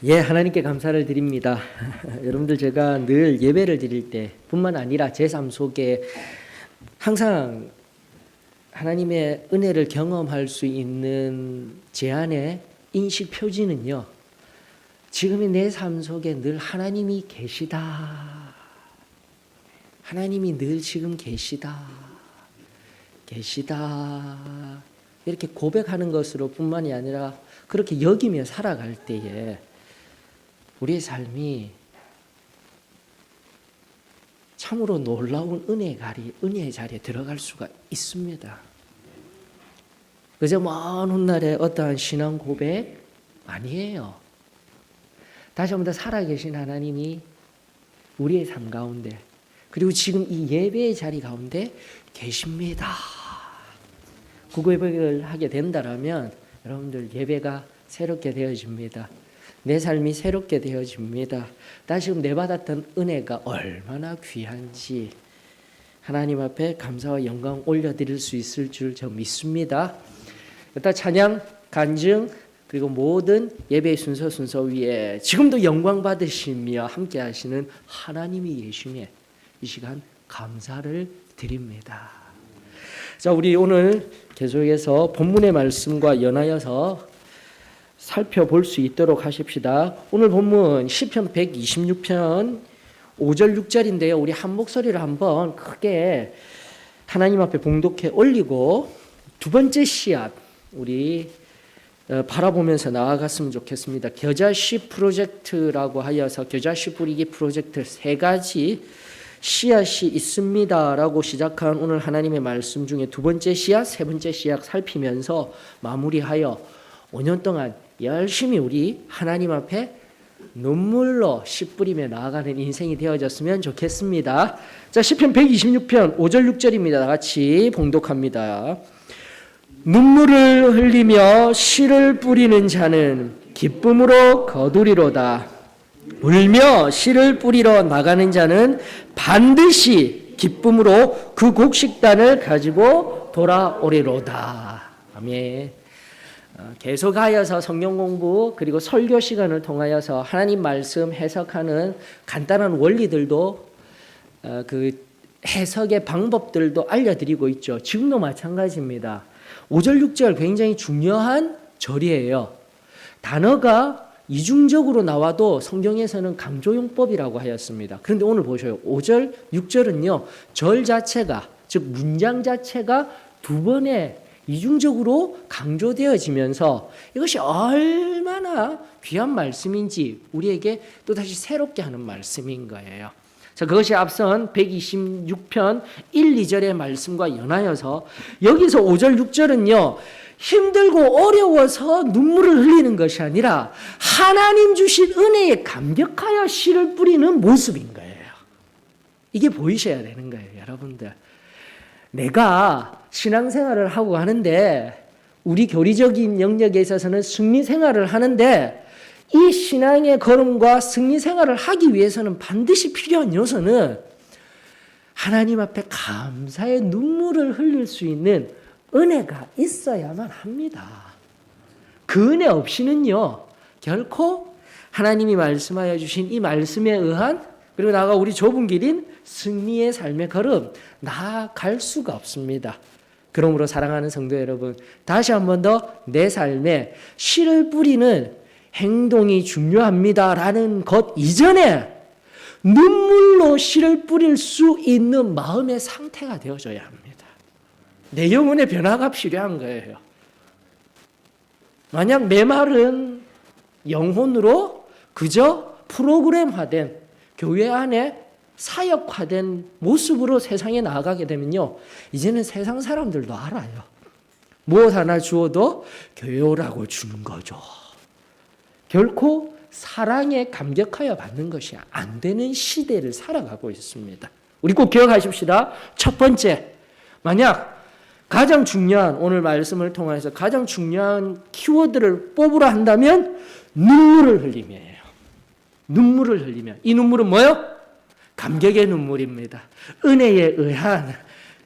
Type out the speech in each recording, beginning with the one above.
예, 하나님께 감사를 드립니다. 여러분들 제가 늘 예배를 드릴 때 뿐만 아니라 제 삶 속에 항상 하나님의 은혜를 경험할 수 있는 제 안의 인식 표지는요. 지금의 내 삶 속에 늘 하나님이 계시다. 하나님이 늘 지금 계시다. 이렇게 고백하는 것으로 뿐만이 아니라 그렇게 여기며 살아갈 때에 우리의 삶이 참으로 놀라운 은혜의 자리에 들어갈 수가 있습니다. 그저 먼 훗날에 어떠한 신앙 고백 아니에요. 다시 한번 더 살아계신 하나님이 우리의 삶 가운데 그리고 지금 이 예배의 자리 가운데 계십니다. 그 고백을 하게 된다면 여러분들 예배가 새롭게 되어집니다. 내 삶이 새롭게 되어집니다. 다시금 내받았던 은혜가 얼마나 귀한지 하나님 앞에 감사와 영광 올려드릴 수 있을 줄 저 믿습니다. 일단 찬양, 간증 그리고 모든 예배의 순서 위에 지금도 영광 받으시며 함께 하시는 하나님이 계심에 이 시간 감사를 드립니다. 자, 우리 오늘 계속해서 본문의 말씀과 연하여서 살펴볼 수 있도록 하십시다. 오늘 본문 시편 126편 5절 6절인데요. 우리 한 목소리를 한번 크게 하나님 앞에 봉독해 올리고 두 번째 씨앗 우리 바라보면서 나아갔으면 좋겠습니다. 겨자씨 프로젝트라고 하여서 겨자씨 뿌리기 프로젝트 3가지 씨앗이 있습니다라고 시작한 오늘 하나님의 말씀 중에 두 번째 씨앗, 세 번째 씨앗 살피면서 마무리하여 5년 동안 열심히 우리 하나님 앞에 눈물로 씨 뿌리며 나아가는 인생이 되어졌으면 좋겠습니다. 자, 시편 126편 5절 6절입니다. 다 같이 봉독합니다. 눈물을 흘리며 씨를 뿌리는 자는 기쁨으로 거두리로다. 울며 씨를 뿌리러 나가는 자는 반드시 기쁨으로 그 곡식단을 가지고 돌아오리로다. 아멘. 계속하여서 성경 공부 그리고 설교 시간을 통하여서 하나님 말씀 해석하는 간단한 원리들도 그 해석의 방법들도 알려드리고 있죠. 지금도 마찬가지입니다. 5절 6절 굉장히 중요한 절이에요. 단어가 이중적으로 나와도 성경에서는 강조용법이라고 하였습니다. 그런데 오늘 보셔요. 5절 6절은요. 절 자체가 즉 문장 자체가 두 번의 이중적으로 강조되어지면서 이것이 얼마나 귀한 말씀인지 우리에게 또다시 새롭게 하는 말씀인 거예요. 자, 그것이 앞선 126편 1, 2절의 말씀과 연하여서 여기서 5절, 6절은요. 힘들고 어려워서 눈물을 흘리는 것이 아니라 하나님 주신 은혜에 감격하여 씨를 뿌리는 모습인 거예요. 이게 보이셔야 되는 거예요, 여러분들. 내가 신앙생활을 하고 하는데 우리 교리적인 영역에 있어서는 승리생활을 하는데 이 신앙의 걸음과 승리생활을 하기 위해서는 반드시 필요한 요소는 하나님 앞에 감사의 눈물을 흘릴 수 있는 은혜가 있어야만 합니다. 그 은혜 없이는요 결코 하나님이 말씀하여 주신 이 말씀에 의한 그리고 나아가 우리 좁은 길인 승리의 삶의 걸음 나아갈 수가 없습니다. 그러므로 사랑하는 성도 여러분, 다시 한 번 더 내 삶에 씨를 뿌리는 행동이 중요합니다라는 것 이전에 눈물로 씨를 뿌릴 수 있는 마음의 상태가 되어져야 합니다. 내 영혼의 변화가 필요한 거예요. 만약 내 말은 영혼으로 그저 프로그램화된 교회 안에 사역화된 모습으로 세상에 나아가게 되면요. 이제는 세상 사람들도 알아요. 무엇 하나 주어도 교회 오라고 주는 거죠. 결코 사랑에 감격하여 받는 것이 안 되는 시대를 살아가고 있습니다. 우리 꼭 기억하십시다. 첫 번째, 만약 가장 중요한 오늘 말씀을 통해서 가장 중요한 키워드를 뽑으라 한다면 눈물을 흘림이에요. 눈물을 흘리며 이 눈물은 뭐예요? 감격의 눈물입니다. 은혜에 의한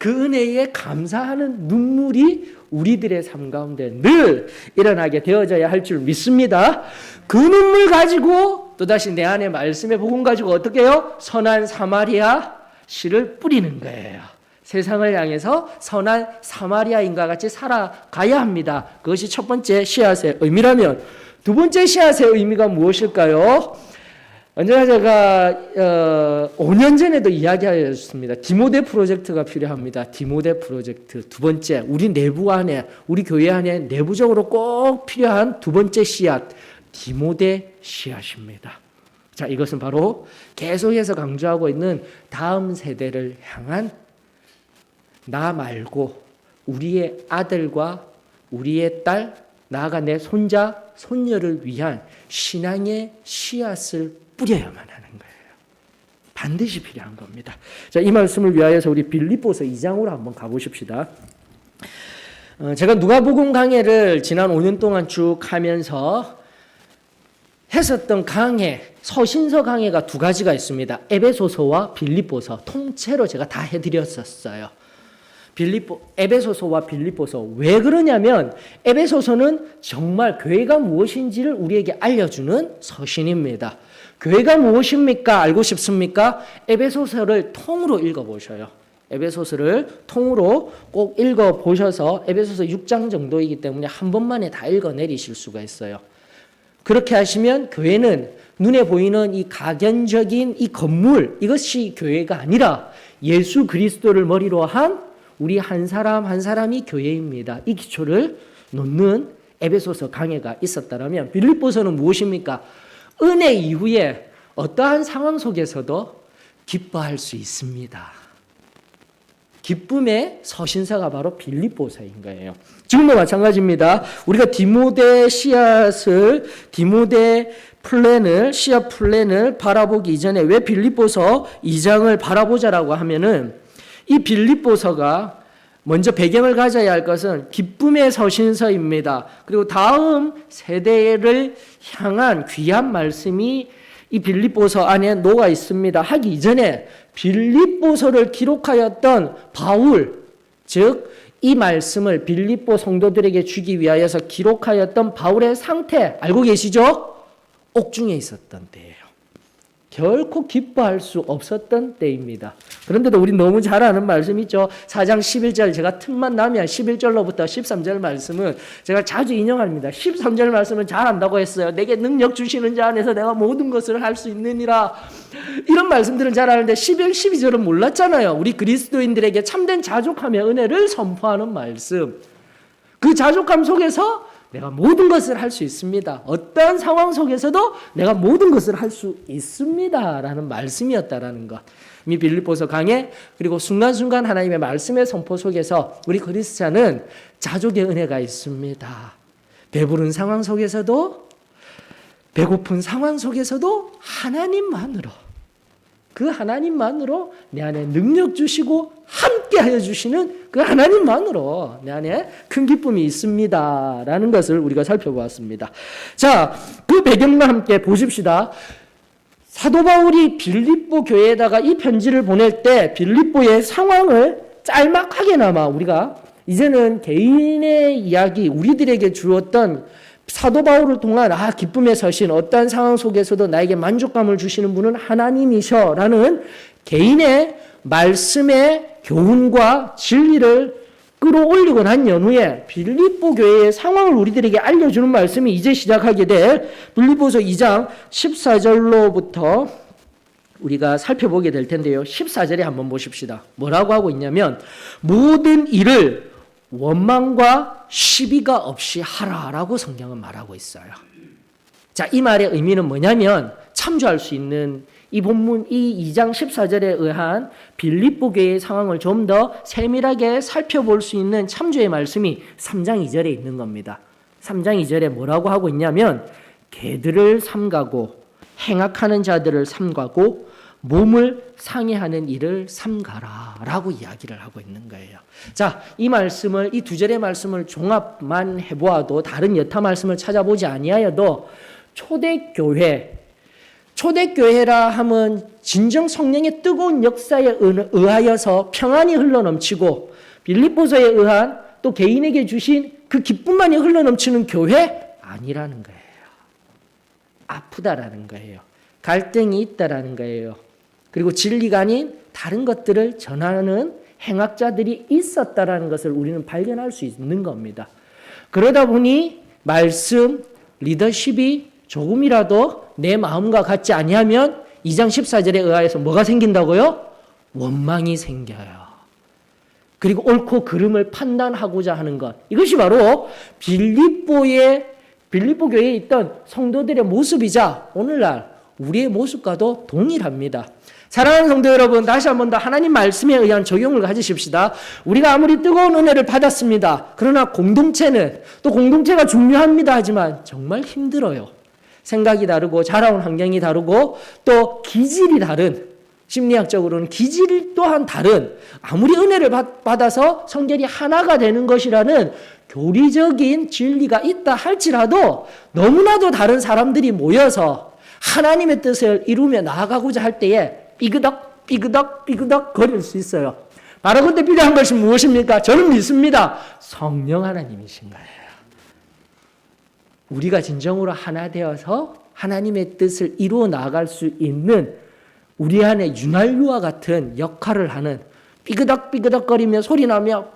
그 은혜에 감사하는 눈물이 우리들의 삶 가운데 늘 일어나게 되어져야 할 줄 믿습니다. 그 눈물 가지고 또다시 내 안에 말씀의 복음 가지고 어떻게 해요? 선한 사마리아 씨를 뿌리는 거예요. 세상을 향해서 선한 사마리아인과 같이 살아가야 합니다. 그것이 첫 번째 씨앗의 의미라면 두 번째 씨앗의 의미가 무엇일까요? 언제나 제가 5년 전에도 이야기하였습니다. 디모데 프로젝트가 필요합니다. 디모데 프로젝트. 두 번째, 우리 내부 안에, 우리 교회 안에 내부적으로 꼭 필요한 두 번째 씨앗, 디모데 씨앗입니다. 자, 이것은 바로 계속해서 강조하고 있는 다음 세대를 향한 나 말고 우리의 아들과 우리의 딸, 나아가 내 손자, 손녀를 위한 신앙의 씨앗을 뿌려야만 하는 거예요. 반드시 필요한 겁니다. 자, 이 말씀을 위하여서 우리 빌립보서 2장으로 한번 가보십시다. 제가 누가복음 강해를 지난 5년 동안 쭉 하면서 했었던 강해, 서신서 강해가 두 가지가 있습니다. 에베소서와 빌립보서 통째로 제가 다 해드렸었어요. 에베소서와 빌립보서. 왜 그러냐면 에베소서는 정말 교회가 무엇인지를 우리에게 알려주는 서신입니다. 교회가 무엇입니까? 알고 싶습니까? 에베소서를 통으로 읽어보셔요. 에베소서를 통으로 꼭 읽어보셔서 에베소서 6장 정도이기 때문에 한 번만에 다 읽어내리실 수가 있어요. 그렇게 하시면 교회는 눈에 보이는 이 가견적인 이 건물, 이것이 교회가 아니라 예수 그리스도를 머리로 한 우리 한 사람 한 사람이 교회입니다. 이 기초를 놓는 에베소서 강해가 있었다면 빌립보서는 무엇입니까? 은혜 이후에 어떠한 상황 속에서도 기뻐할 수 있습니다. 기쁨의 서신서가 바로 빌립보서인 거예요. 지금도 마찬가지입니다. 우리가 디모데 씨앗을, 씨앗 플랜을 바라보기 이전에 왜 빌립보서 2장을 바라보자라고 하면은 이 빌립보서가 먼저 배경을 가져야 할 것은 기쁨의 서신서입니다. 그리고 다음 세대를 향한 귀한 말씀이 이 빌립보서 안에 녹아 있습니다. 하기 이전에 빌립보서를 기록하였던 바울, 즉 이 말씀을 빌립보 성도들에게 주기 위하여서 기록하였던 바울의 상태 알고 계시죠? 옥중에 있었던 때예요. 결코 기뻐할 수 없었던 때입니다. 그런데도 우리 너무 잘 아는 말씀 있죠. 4장 11절 제가 틈만 나면 11절로부터 13절 말씀은 제가 자주 인용합니다. 13절 말씀은 잘 안다고 했어요. 내게 능력 주시는 자 안에서 내가 모든 것을 할 수 있느니라. 이런 말씀들은 잘 아는데 11, 12절은 몰랐잖아요. 우리 그리스도인들에게 참된 자족함의 은혜를 선포하는 말씀. 그 자족함 속에서 내가 모든 것을 할 수 있습니다. 어떠한 상황 속에서도 내가 모든 것을 할 수 있습니다. 라는 말씀이었다라는 것. 이 빌립보서 강해 그리고 순간순간 하나님의 말씀의 선포 속에서 우리 그리스찬은 자족의 은혜가 있습니다. 배부른 상황 속에서도 배고픈 상황 속에서도 하나님만으로 그 하나님만으로 내 안에 능력 주시고 함께 하여 주시는 그 하나님만으로 내 안에 큰 기쁨이 있습니다. 라는 것을 우리가 살펴보았습니다. 자, 그 배경과 함께 보십시다. 사도 바울이 빌립보 교회에다가 이 편지를 보낼 때 빌립보의 상황을 짤막하게나마 우리가 이제는 개인의 이야기, 우리들에게 주었던 사도 바울을 통한 기쁨의 서신, 어떠한 상황 속에서도 나에게 만족감을 주시는 분은 하나님이셔라는 개인의 말씀의 교훈과 진리를 끌어올리고 난 연후에 빌립보 교회의 상황을 우리들에게 알려주는 말씀이 이제 시작하게 될 빌립보서 2장 14절로부터 우리가 살펴보게 될 텐데요. 14절에 한번 보십시다. 뭐라고 하고 있냐면 모든 일을 원망과 시비가 없이 하라라고 성경은 말하고 있어요. 자, 이 말의 의미는 뭐냐면 참조할 수 있는 이 본문 이 2장 14절에 의한 빌립보 교회의 상황을 좀 더 세밀하게 살펴볼 수 있는 참조의 말씀이 3장 2절에 있는 겁니다. 3장 2절에 뭐라고 하고 있냐면 개들을 삼가고 행악하는 자들을 삼가고 몸을 상해하는 일을 삼가라 라고 이야기를 하고 있는 거예요. 자, 이 말씀을 이 두 절의 말씀을 종합만 해보아도 다른 여타 말씀을 찾아보지 아니하여도 초대교회 초대교회라 하면 진정 성령의 뜨거운 역사에 의하여서 평안이 흘러넘치고 빌립보서에 의한 또 개인에게 주신 그 기쁨만이 흘러넘치는 교회 아니라는 거예요. 아프다라는 거예요. 갈등이 있다라는 거예요. 그리고 진리가 아닌 다른 것들을 전하는 행악자들이 있었다라는 것을 우리는 발견할 수 있는 겁니다. 그러다 보니 말씀, 리더십이 조금이라도 내 마음과 같지 아니하면 2장 14절에 의하여서 뭐가 생긴다고요? 원망이 생겨요. 그리고 옳고 그름을 판단하고자 하는 것. 이것이 바로 빌립보 교회에 있던 성도들의 모습이자 오늘날 우리의 모습과도 동일합니다. 사랑하는 성도 여러분, 다시 한 번 더 하나님 말씀에 의한 적용을 가지십시다. 우리가 아무리 뜨거운 은혜를 받았습니다. 그러나 공동체는 또 공동체가 중요합니다 하지만 정말 힘들어요. 생각이 다르고 자라온 환경이 다르고 또 기질이 다른, 심리학적으로는 기질 또한 다른, 아무리 은혜를 받아서 성결이 하나가 되는 것이라는 교리적인 진리가 있다 할지라도 너무나도 다른 사람들이 모여서 하나님의 뜻을 이루며 나아가고자 할 때에 삐그덕 거릴 수 있어요. 바로 그때 필요한 것이 무엇입니까? 저는 믿습니다. 성령 하나님이신 거예요. 우리가 진정으로 하나 되어서 하나님의 뜻을 이루어 나아갈 수 있는 우리 안에 윤활유와 같은 역할을 하는 삐그덕거리며 소리나며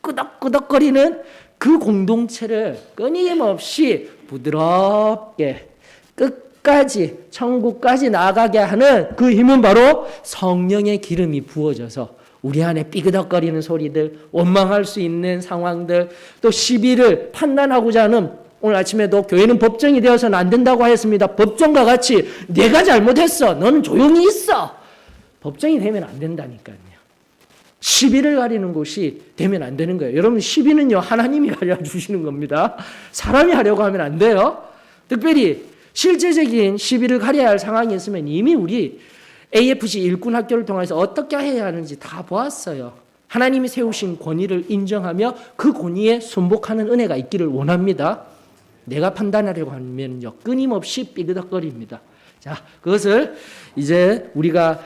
끄덕끄덕거리는 그 공동체를 끊임없이 부드럽게 끝까지 천국까지 나아가게 하는 그 힘은 바로 성령의 기름이 부어져서 우리 안에 삐그덕거리는 소리들, 원망할 수 있는 상황들, 또 시비를 판단하고자 하는, 오늘 아침에도 교회는 법정이 되어서는 안 된다고 하였습니다. 법정과 같이 내가 잘못했어, 너는 조용히 있어, 법정이 되면 안 된다니까요. 시비를 가리는 곳이 되면 안 되는 거예요. 여러분, 시비는요 하나님이 가려주시는 겁니다. 사람이 하려고 하면 안 돼요. 특별히 실제적인 시비를 가려야 할 상황이 있으면 이미 우리 AFC 일꾼 학교를 통해서 어떻게 해야 하는지 다 보았어요. 하나님이 세우신 권위를 인정하며 그 권위에 순복하는 은혜가 있기를 원합니다. 내가 판단하려고 하면요 끊임없이 삐그덕거립니다. 자, 그것을 이제 우리가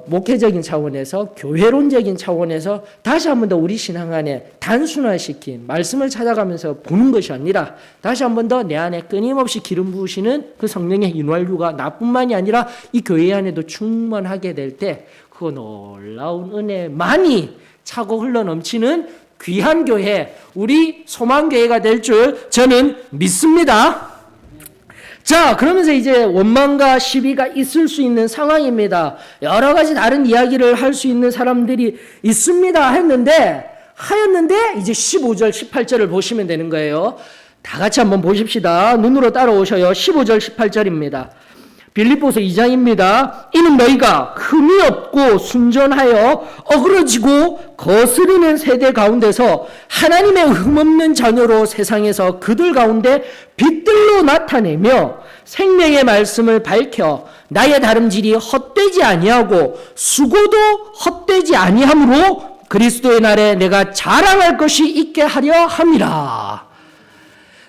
목회적인 차원에서, 교회론적인 차원에서 다시 한 번 더 우리 신앙 안에 단순화시킨 말씀을 찾아가면서 보는 것이 아니라 다시 한 번 더 내 안에 끊임없이 기름 부으시는 그 성령의 윤활유가 나뿐만이 아니라 이 교회 안에도 충만하게 될 때 그 놀라운 은혜만이 차고 흘러넘치는 귀한 교회, 우리 소망교회가 될 줄 저는 믿습니다. 자, 그러면서 이제 원망과 시비가 있을 수 있는 상황입니다. 여러 가지 다른 이야기를 할 수 있는 사람들이 있습니다 하였는데 이제 15절 18절을 보시면 되는 거예요. 다 같이 한번 보십시다. 눈으로 따라오셔요. 15절 18절입니다. 빌립보서 2장입니다. 이는 너희가 흠이 없고 순전하여 어그러지고 거스르는 세대 가운데서 하나님의 흠없는 자녀로 세상에서 그들 가운데 빛들로 나타내며 생명의 말씀을 밝혀 나의 다름질이 헛되지 아니하고 수고도 헛되지 아니하므로 그리스도의 날에 내가 자랑할 것이 있게 하려 함이라.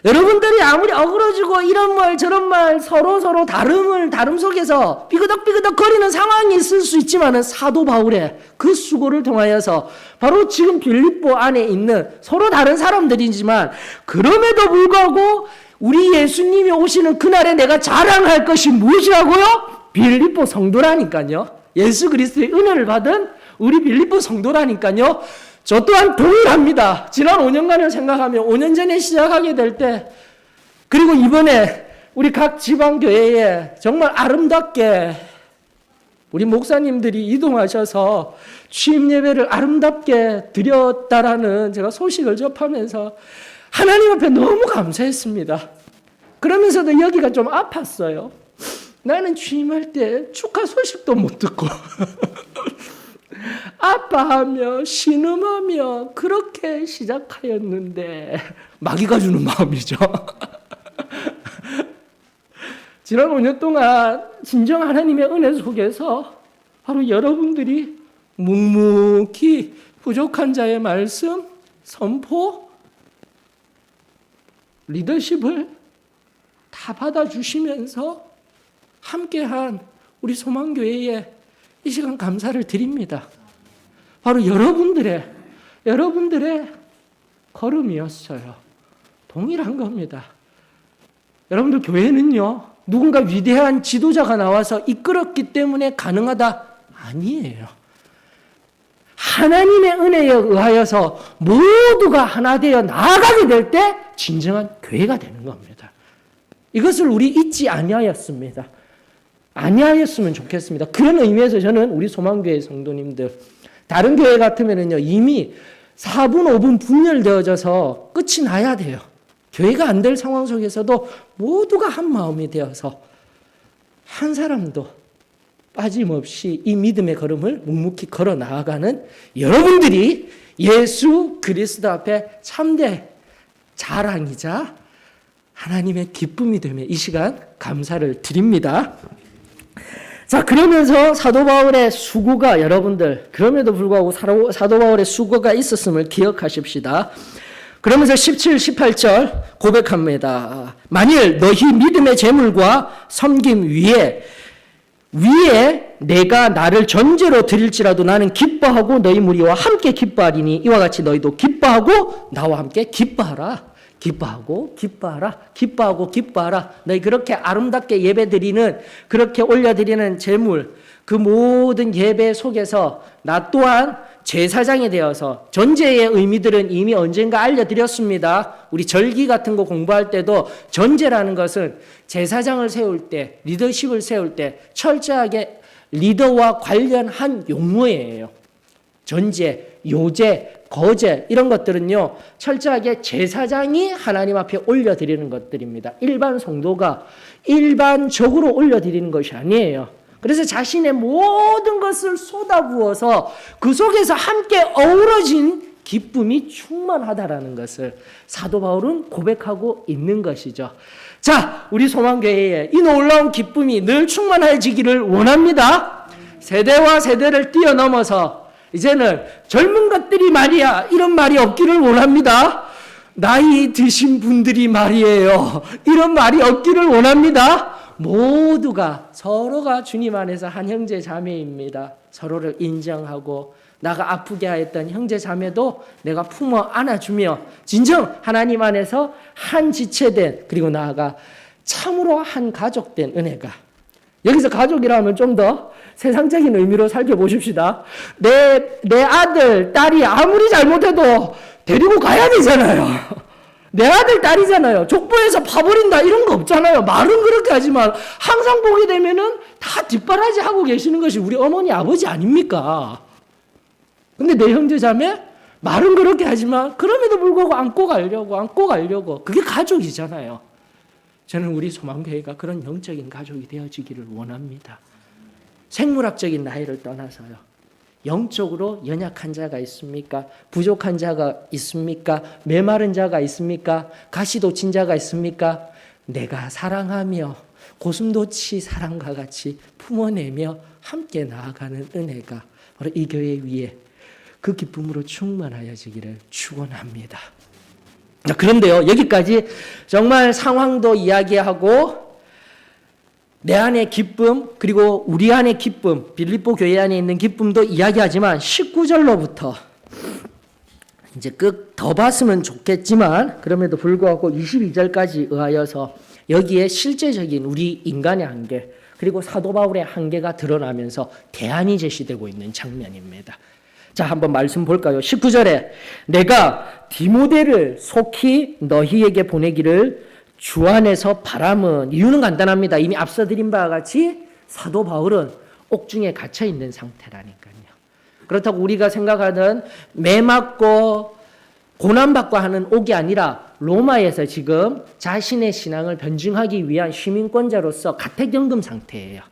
여러분들이 아무리 어그러지고 이런 말 저런 말 서로 다름 속에서 삐그덕 거리는 상황이 있을 수 있지만은 사도 바울의 그 수고를 통하여서 바로 지금 빌립보 안에 있는 서로 다른 사람들이지만 그럼에도 불구하고 우리 예수님이 오시는 그날에 내가 자랑할 것이 무엇이라고요? 빌립보 성도라니까요. 예수 그리스도의 은혜를 받은 우리 빌립보 성도라니까요. 저 또한 동일합니다. 지난 5년간을 생각하면 5년 전에 시작하게 될 때, 그리고 이번에 우리 각 지방교회에 정말 아름답게 우리 목사님들이 이동하셔서 취임 예배를 아름답게 드렸다라는 제가 소식을 접하면서 하나님 앞에 너무 감사했습니다. 그러면서도 여기가 좀 아팠어요. 나는 취임할 때 축하 소식도 못 듣고 아파하며 신음하며 그렇게 시작하였는데 마귀가 주는 마음이죠. 지난 5년 동안 진정 하나님의 은혜 속에서 바로 여러분들이 묵묵히 부족한 자의 말씀, 선포, 리더십을 다 받아주시면서 함께한 우리 소망교회에 이 시간 감사를 드립니다. 바로 여러분들의 걸음이었어요. 동일한 겁니다. 여러분들 교회는요, 누군가 위대한 지도자가 나와서 이끌었기 때문에 가능하다? 아니에요. 하나님의 은혜에 의하여서 모두가 하나 되어 나아가게 될 때 진정한 교회가 되는 겁니다. 이것을 우리 잊지 아니하였으면 좋겠습니다. 그런 의미에서 저는 우리 소망교회 성도님들, 다른 교회 같으면은요, 이미 4분, 5분 분열되어져서 끝이 나야 돼요. 교회가 안 될 상황 속에서도 모두가 한 마음이 되어서 한 사람도 빠짐없이 이 믿음의 걸음을 묵묵히 걸어 나아가는 여러분들이 예수 그리스도 앞에 참된 자랑이자 하나님의 기쁨이 되며 이 시간 감사를 드립니다. 자, 그러면서 사도 바울의 수고가 여러분들, 그럼에도 불구하고 사도 바울의 수고가 있었음을 기억하십시다. 그러면서 17, 18절 고백합니다. 만일 너희 믿음의 재물과 섬김 위에 내가 나를 전제로 드릴지라도 나는 기뻐하고 너희 무리와 함께 기뻐하리니 이와 같이 너희도 기뻐하고 나와 함께 기뻐하라. 기뻐하고 기뻐하라. 너희 그렇게 아름답게 예배드리는, 그렇게 올려드리는 제물, 그 모든 예배 속에서 나 또한 제사장이 되어서, 전제의 의미들은 이미 언젠가 알려드렸습니다. 우리 절기 같은 거 공부할 때도 전제라는 것은 제사장을 세울 때, 리더십을 세울 때 철저하게 리더와 관련한 용어예요. 전제, 요제, 거제 이런 것들은요, 철저하게 제사장이 하나님 앞에 올려드리는 것들입니다. 일반 성도가 일반적으로 올려드리는 것이 아니에요. 그래서 자신의 모든 것을 쏟아부어서 그 속에서 함께 어우러진 기쁨이 충만하다라는 것을 사도 바울은 고백하고 있는 것이죠. 자, 우리 소망교회에 이 놀라운 기쁨이 늘 충만해지기를 원합니다. 세대와 세대를 뛰어넘어서 이제는 젊은 것들이 말이야, 이런 말이 없기를 원합니다. 나이 드신 분들이 말이에요, 이런 말이 없기를 원합니다. 모두가, 서로가 주님 안에서 한 형제 자매입니다. 서로를 인정하고 나가 아프게 하였던 형제 자매도 내가 품어 안아주며 진정 하나님 안에서 한 지체된, 그리고 나아가 참으로 한 가족된 은혜가, 여기서 가족이라 하면 좀 더 세상적인 의미로 살펴보십시다. 내 아들, 딸이 아무리 잘못해도 데리고 가야 되잖아요. 내 아들, 딸이잖아요. 족보에서 파버린다 이런 거 없잖아요. 말은 그렇게 하지만 항상 보게 되면은 다 뒷바라지 하고 계시는 것이 우리 어머니, 아버지 아닙니까? 근데 내 형제 자매 말은 그렇게 하지만 그럼에도 불구하고 안고 가려고 그게 가족이잖아요. 저는 우리 소망교회가 그런 영적인 가족이 되어지기를 원합니다. 생물학적인 나이를 떠나서요, 영적으로 연약한 자가 있습니까? 부족한 자가 있습니까? 메마른 자가 있습니까? 가시돋친 자가 있습니까? 내가 사랑하며 고슴도치 사랑과 같이 품어내며 함께 나아가는 은혜가 바로 이 교회 위에 그 기쁨으로 충만하여지기를 축원합니다. 그런데요, 여기까지 정말 상황도 이야기하고 내 안의 기쁨, 그리고 우리 안의 기쁨, 빌립보 교회 안에 있는 기쁨도 이야기하지만 19절로부터 이제 더 봤으면 좋겠지만 그럼에도 불구하고 22절까지 의하여서 여기에 실제적인 우리 인간의 한계, 그리고 사도 바울의 한계가 드러나면서 대안이 제시되고 있는 장면입니다. 자, 한번 말씀 볼까요? 19절에 내가 디모데를 속히 너희에게 보내기를 주 안에서 바람은, 이유는 간단합니다. 이미 앞서 드린 바와 같이 사도 바울은 옥중에 갇혀 있는 상태라니까요. 그렇다고 우리가 생각하는 매 맞고 고난받고 하는 옥이 아니라 로마에서 지금 자신의 신앙을 변증하기 위한 시민권자로서 가택연금 상태예요.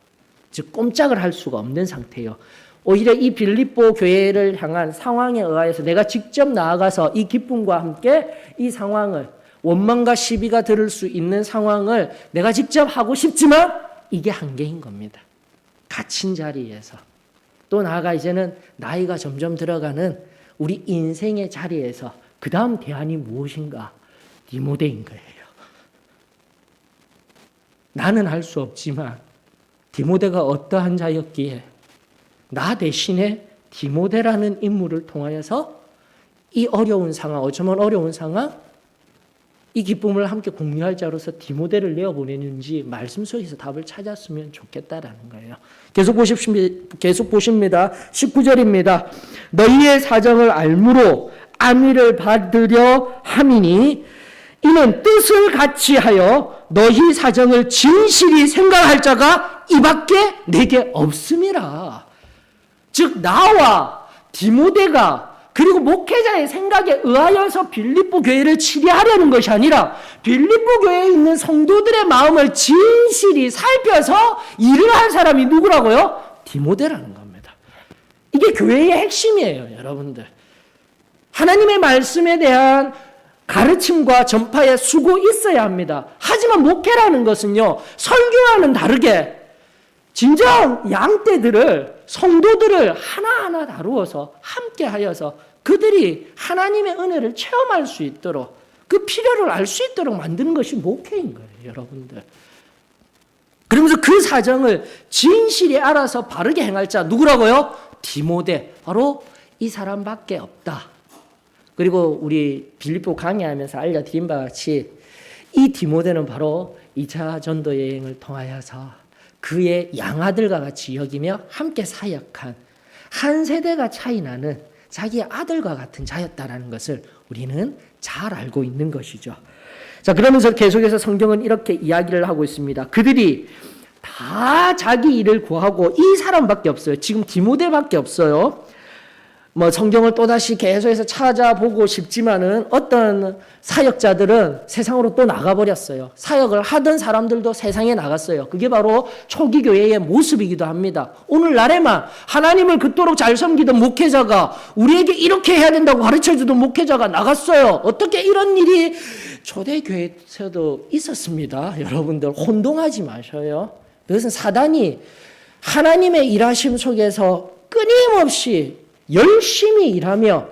즉 꼼짝을 할 수가 없는 상태예요. 오히려 이 빌립보 교회를 향한 상황에 의하여서 내가 직접 나아가서 이 기쁨과 함께 이 상황을, 원망과 시비가 들을 수 있는 상황을 내가 직접 하고 싶지만 이게 한계인 겁니다. 갇힌 자리에서, 또 나아가 이제는 나이가 점점 들어가는 우리 인생의 자리에서 그 다음 대안이 무엇인가? 디모데인 거예요. 나는 할 수 없지만 디모데가 어떠한 자였기에 나 대신에 디모데라는 인물을 통하여서 이 어려운 상황, 어쩌면 어려운 상황, 이 기쁨을 함께 공유할 자로서 디모데를 내어보내는지 말씀 속에서 답을 찾았으면 좋겠다라는 거예요. 계속 보십니다. 19절입니다. 너희의 사정을 알므로 안위를 받으려 함이니 이는 뜻을 같이 하여 너희 사정을 진실히 생각할 자가 이밖에 내게 없음이라. 즉 나와 디모데가 그리고 목회자의 생각에 의하여서 빌립보 교회를 치리하려는 것이 아니라 빌립보 교회에 있는 성도들의 마음을 진실히 살펴서 일을 할 사람이 누구라고요? 디모데라는 겁니다. 이게 교회의 핵심이에요, 여러분들. 하나님의 말씀에 대한 가르침과 전파에 수고 있어야 합니다. 하지만 목회라는 것은요, 설교와는 다르게 진정 양떼들을, 성도들을 하나하나 다루어서 함께 하여서 그들이 하나님의 은혜를 체험할 수 있도록 그 필요를 알 수 있도록 만드는 것이 목회인 거예요, 여러분들. 그러면서 그 사정을 진실히 알아서 바르게 행할 자 누구라고요? 디모데. 바로 이 사람밖에 없다. 그리고 우리 빌립보 강의하면서 알려드린 바와 같이 이 디모데는 바로 2차 전도 여행을 통하여서 그의 양아들과 같이 여기며 함께 사역한 한 세대가 차이 나는 자기의 아들과 같은 자였다라는 것을 우리는 잘 알고 있는 것이죠. 자, 그러면서 계속해서 성경은 이렇게 이야기를 하고 있습니다. 그들이 다 자기 일을 구하고 이 사람밖에 없어요. 지금 디모데밖에 없어요. 성경을 또다시 계속해서 찾아보고 싶지만은 어떤 사역자들은 세상으로 또 나가버렸어요. 사역을 하던 사람들도 세상에 나갔어요. 그게 바로 초기 교회의 모습이기도 합니다. 오늘날에만 하나님을 그토록 잘 섬기던 목회자가 우리에게 이렇게 해야 된다고 가르쳐주던 목회자가 나갔어요. 어떻게 이런 일이 초대교회에서도 있었습니다. 여러분들 혼동하지 마셔요. 그것은 사단이 하나님의 일하심 속에서 끊임없이 열심히 일하며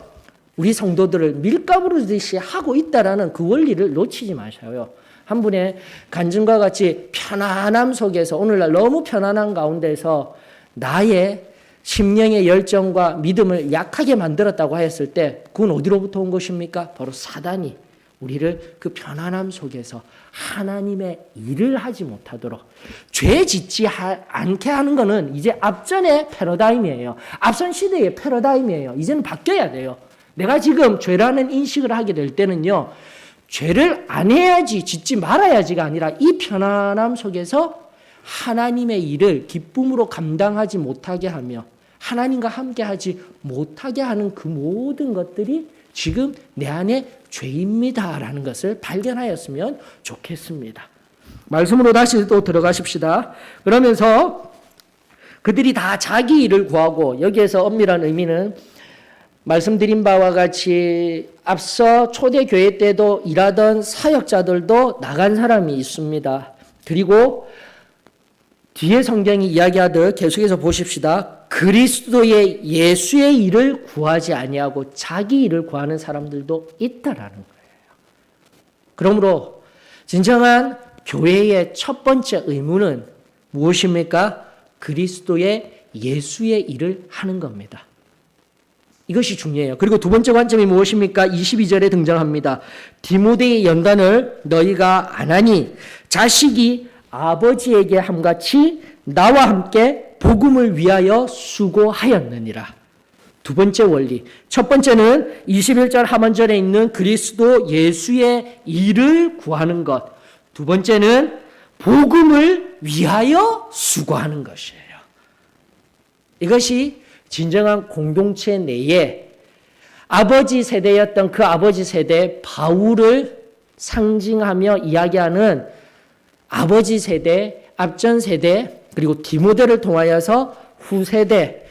우리 성도들을 밀가부르듯이 하고 있다라는 그 원리를 놓치지 마셔요. 한 분의 간증과 같이 편안함 속에서 오늘날 너무 편안한 가운데서 나의 심령의 열정과 믿음을 약하게 만들었다고 하였을 때 그건 어디로부터 온 것입니까? 바로 사단이 우리를 그 편안함 속에서 하나님의 일을 하지 못하도록 죄 짓지 않게 하는 것은 이제 앞전의 패러다임이에요. 앞선 시대의 패러다임이에요. 이제는 바뀌어야 돼요. 내가 지금 죄라는 인식을 하게 될 때는요, 죄를 안 해야지, 짓지 말아야지가 아니라 이 편안함 속에서 하나님의 일을 기쁨으로 감당하지 못하게 하며 하나님과 함께 하지 못하게 하는 그 모든 것들이 지금 내 안에 죄입니다라는 것을 발견하였으면 좋겠습니다. 말씀으로 다시 또 들어가십시다. 그러면서 그들이 다 자기 일을 구하고, 여기에서 엄밀한 의미는 말씀드린 바와 같이 앞서 초대교회 때도 일하던 사역자들도 나간 사람이 있습니다. 그리고 뒤에 성경이 이야기하듯 계속해서 보십시다. 그리스도의 예수의 일을 구하지 아니하고 자기 일을 구하는 사람들도 있다라는 거예요. 그러므로 진정한 교회의 첫 번째 의무는 무엇입니까? 그리스도의 예수의 일을 하는 겁니다. 이것이 중요해요. 그리고 두 번째 관점이 무엇입니까? 22절에 등장합니다. 디모데의 연단을 너희가 안 하니 자식이 아버지에게 함같이 나와 함께 복음을 위하여 수고하였느니라. 두 번째 원리. 첫 번째는 21절 하반절에 있는 그리스도 예수의 일을 구하는 것. 두 번째는 복음을 위하여 수고하는 것이에요. 이것이 진정한 공동체 내에 아버지 세대였던 그 아버지 세대 바울을 상징하며 이야기하는 아버지 세대, 앞전 세대, 그리고 디모데를 통하여서 후세대,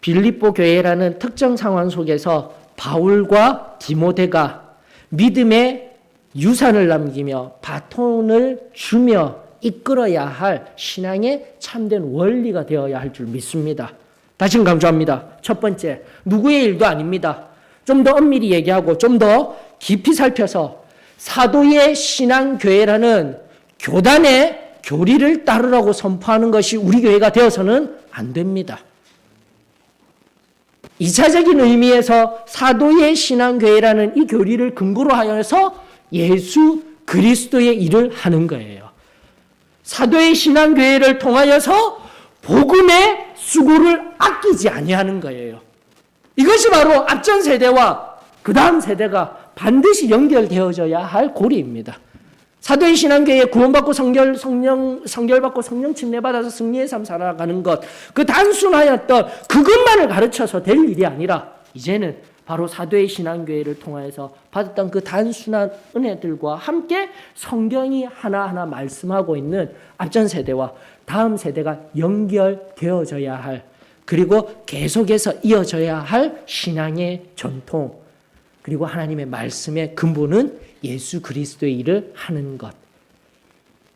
빌립보 교회라는 특정 상황 속에서 바울과 디모데가 믿음의 유산을 남기며 바톤을 주며 이끌어야 할 신앙의 참된 원리가 되어야 할 줄 믿습니다. 다시 강조합니다. 첫 번째, 누구의 일도 아닙니다. 좀 더 엄밀히 얘기하고 좀 더 깊이 살펴서 사도의 신앙교회라는 교단의 교리를 따르라고 선포하는 것이 우리 교회가 되어서는 안 됩니다. 2차적인 의미에서 사도의 신앙교회라는 이 교리를 근거로 하여서 예수 그리스도의 일을 하는 거예요. 사도의 신앙교회를 통하여서 복음의 수고를 아끼지 아니하는 거예요. 이것이 바로 앞전 세대와 그 다음 세대가 반드시 연결되어져야 할 고리입니다. 사도의 신앙교회에 구원받고 성결받고 성령 침례받아서 승리의 삶 살아가는 것, 그 단순하였던 그것만을 가르쳐서 될 일이 아니라 이제는 바로 사도의 신앙교회를 통하여서 받았던 그 단순한 은혜들과 함께 성경이 하나하나 말씀하고 있는 앞전 세대와 다음 세대가 연결되어져야 할, 그리고 계속해서 이어져야 할 신앙의 전통, 그리고 하나님의 말씀의 근본은 예수 그리스도의 일을 하는 것,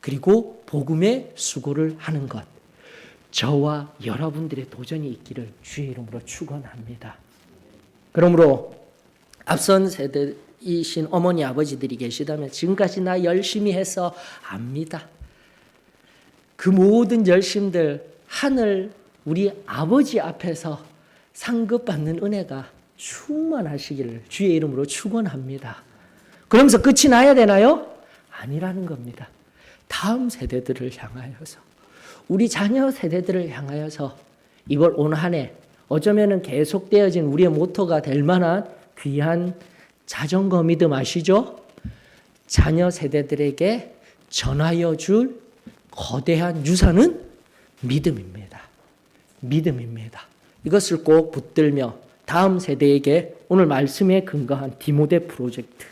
그리고 복음의 수고를 하는 것, 저와 여러분들의 도전이 있기를 주의 이름으로 축원합니다. 그러므로 앞선 세대이신 어머니 아버지들이 계시다면 지금까지 나 열심히 해서 압니다. 그 모든 열심들 하늘 우리 아버지 앞에서 상급받는 은혜가 충만하시기를 주의 이름으로 축원합니다. 그러면서 끝이 나야 되나요? 아니라는 겁니다. 다음 세대들을 향하여서, 우리 자녀 세대들을 향하여서 이걸 온 한 해 어쩌면은 계속되어진 우리의 모토가 될 만한 귀한 자전거 믿음 아시죠? 자녀 세대들에게 전하여 줄 거대한 유산은 믿음입니다. 믿음입니다. 이것을 꼭 붙들며 다음 세대에게 오늘 말씀에 근거한 디모데 프로젝트,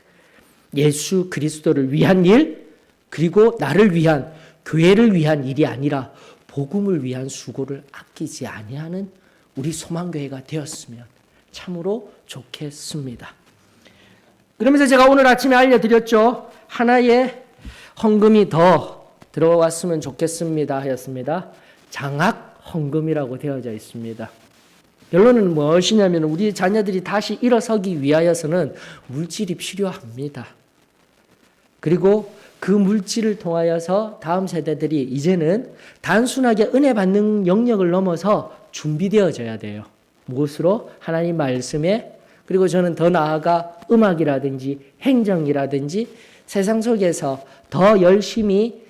예수 그리스도를 위한 일, 그리고 나를 위한, 교회를 위한 일이 아니라 복음을 위한 수고를 아끼지 아니하는 우리 소망교회가 되었으면 참으로 좋겠습니다. 그러면서 제가 오늘 아침에 알려드렸죠. 하나의 헌금이 더 들어왔으면 좋겠습니다 하였습니다. 장학 헌금이라고 되어져 있습니다. 결론은 무엇이냐면 우리 자녀들이 다시 일어서기 위하여서는 물질이 필요합니다. 그리고 그 물질을 통하여서 다음 세대들이 이제는 단순하게 은혜 받는 영역을 넘어서 준비되어져야 돼요. 무엇으로? 하나님 말씀에, 그리고 저는 더 나아가 음악이라든지 행정이라든지 세상 속에서 더 열심히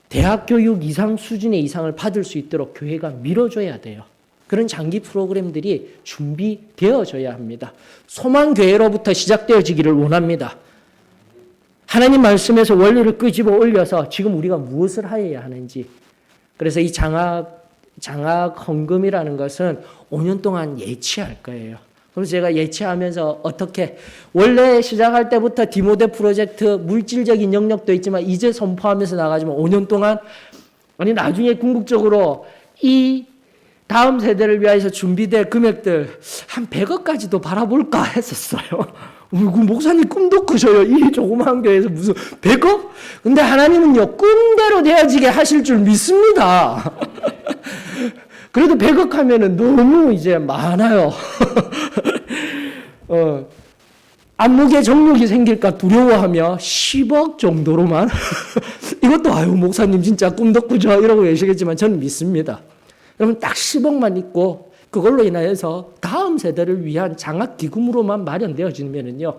대학 교육 이상 수준의 이상을 받을 수 있도록 교회가 밀어줘야 돼요. 그런 장기 프로그램들이 준비되어져야 합니다. 소망교회로부터 시작되어지기를 원합니다. 하나님 말씀에서 원리를 끄집어 올려서 지금 우리가 무엇을 하여야 하는지. 그래서 이 장학 헌금이라는 것은 5년 동안 예치할 거예요. 그래서 제가 예치하면서 어떻게, 원래 시작할 때부터 디모데 프로젝트 물질적인 영역도 있지만 이제 선포하면서 나가지만 5년 동안, 아니 나중에 궁극적으로 이 다음 세대를 위해서 준비될 금액들 한 100억까지도 바라볼까 했었어요. 목사님 꿈도 크셔요. 이 조그마한 교회에서 무슨 100억? 근데 하나님은요, 꿈대로 되어지게 하실 줄 믿습니다. 그래도 100억 하면은 너무 이제 많아요. 안목에 정욕이 생길까 두려워하며 10억 정도로만 이것도 아유 목사님 진짜 꿈도 꾸죠 이러고 계시겠지만 저는 믿습니다. 여러분 딱 10억만 있고 그걸로 인하여서 다음 세대를 위한 장학기금으로만 마련되어지면은요,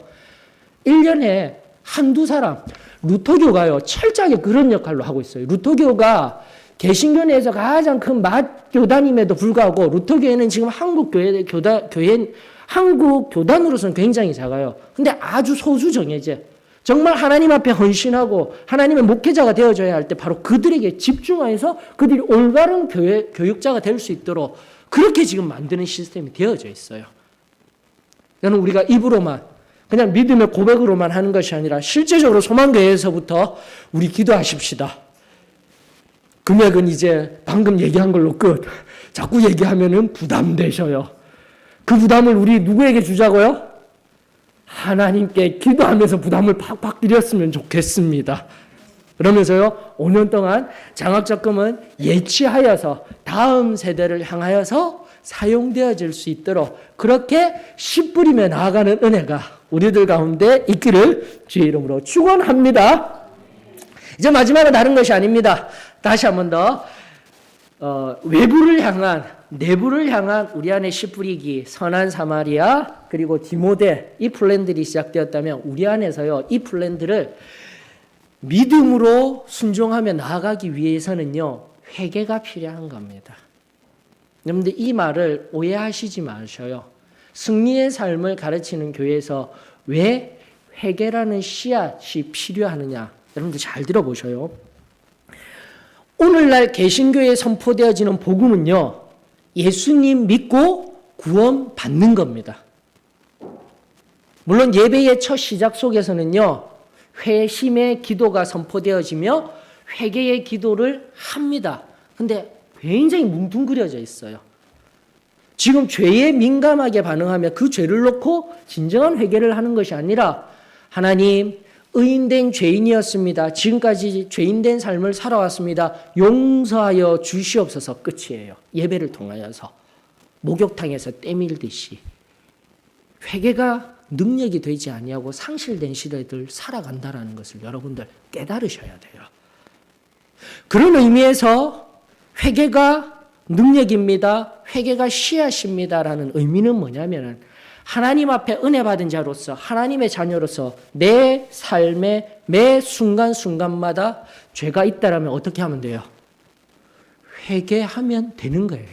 1년에 한두 사람, 루터교가요 철저하게 그런 역할로 하고 있어요. 루터교가 개신교 내에서 가장 큰 맏교단임에도 불구하고 루터교회는 지금 한국 교단으로서는 굉장히 작아요. 근데 아주 소수 정예제, 정말 하나님 앞에 헌신하고 하나님의 목회자가 되어줘야 할 때 바로 그들에게 집중해서 그들이 올바른 교육자가 될 수 있도록 그렇게 지금 만드는 시스템이 되어져 있어요. 저는 우리가 입으로만 그냥 믿음의 고백으로만 하는 것이 아니라 실제적으로 소망교회에서부터 우리 기도하십시다. 금액은 이제 방금 얘기한 걸로 끝. 자꾸 얘기하면은 부담되셔요. 그 부담을 우리 누구에게 주자고요? 하나님께 기도하면서 부담을 팍팍 드렸으면 좋겠습니다. 그러면서요, 5년 동안 장학적금은 예치하여서 다음 세대를 향하여서 사용되어질 수 있도록 그렇게 씨 뿌리며 나아가는 은혜가 우리들 가운데 있기를 주의 이름으로 축원합니다. 이제 마지막은 다른 것이 아닙니다. 다시 한 번 더 외부를 향한 내부를 향한 우리 안에 씨 뿌리기, 선한 사마리아 그리고 디모데 이 플랜들이 시작되었다면 우리 안에서요 이 플랜들을 믿음으로 순종하며 나아가기 위해서는요 회개가 필요한 겁니다. 여러분들 이 말을 오해하시지 마셔요. 승리의 삶을 가르치는 교회에서 왜 회개라는 씨앗이 필요하느냐 여러분들 잘 들어보셔요. 오늘날 개신교에 선포되어지는 복음은요 예수님 믿고 구원 받는 겁니다. 물론 예배의 첫 시작 속에서는요 회심의 기도가 선포되어지며 회개의 기도를 합니다. 근데 굉장히 뭉뚱그려져 있어요. 지금 죄에 민감하게 반응하며 그 죄를 놓고 진정한 회개를 하는 것이 아니라 하나님 의인된 죄인이었습니다. 지금까지 죄인된 삶을 살아왔습니다. 용서하여 주시옵소서 끝이에요. 예배를 통하여서 목욕탕에서 때밀듯이 회개가 능력이 되지 아니하고 상실된 시대들 살아간다라는 것을 여러분들 깨달으셔야 돼요. 그런 의미에서 회개가 능력입니다. 회개가 씨앗입니다라는 의미는 뭐냐면은 하나님 앞에 은혜 받은 자로서 하나님의 자녀로서 내 삶의 매 순간순간마다 죄가 있다라면 어떻게 하면 돼요? 회개하면 되는 거예요.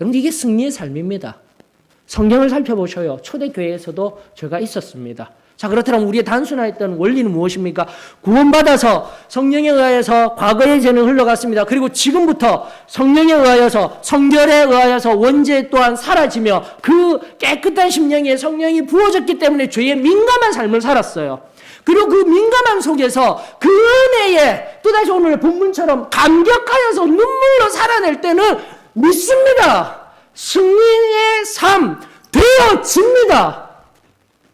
여러분 이게 승리의 삶입니다. 성경을 살펴보셔요. 초대교회에서도 죄가 있었습니다. 자 그렇다면 우리의 단순화했던 원리는 무엇입니까? 구원받아서 성령에 의하여서 과거의 죄는 흘러갔습니다. 그리고 지금부터 성령에 의하여서 성결에 의하여서 원죄 또한 사라지며 그 깨끗한 심령에 성령이 부어졌기 때문에 죄에 민감한 삶을 살았어요. 그리고 그 민감함 속에서 그 은혜에 또다시 오늘 본문처럼 감격하여서 눈물로 살아낼 때는 믿습니다. 승리의 삶 되어집니다.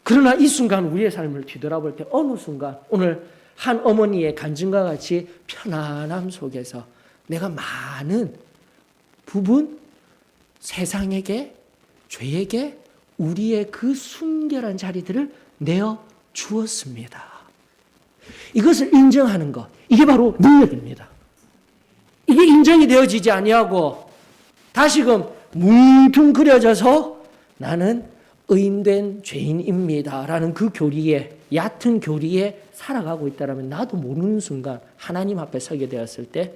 그러나 이 순간 우리의 삶을 뒤돌아볼 때 어느 순간 오늘 한 어머니의 간증과 같이 편안함 속에서 내가 많은 부분 세상에게 죄에게 우리의 그 순결한 자리들을 내어 주었습니다. 이것을 인정하는 것 이게 바로 능력입니다. 이게 인정이 되어지지 아니하고 다시금 뭉뚱그려져서 나는 의인된 죄인입니다라는 그 교리에 얕은 교리에 살아가고 있다라면 나도 모르는 순간 하나님 앞에 서게 되었을 때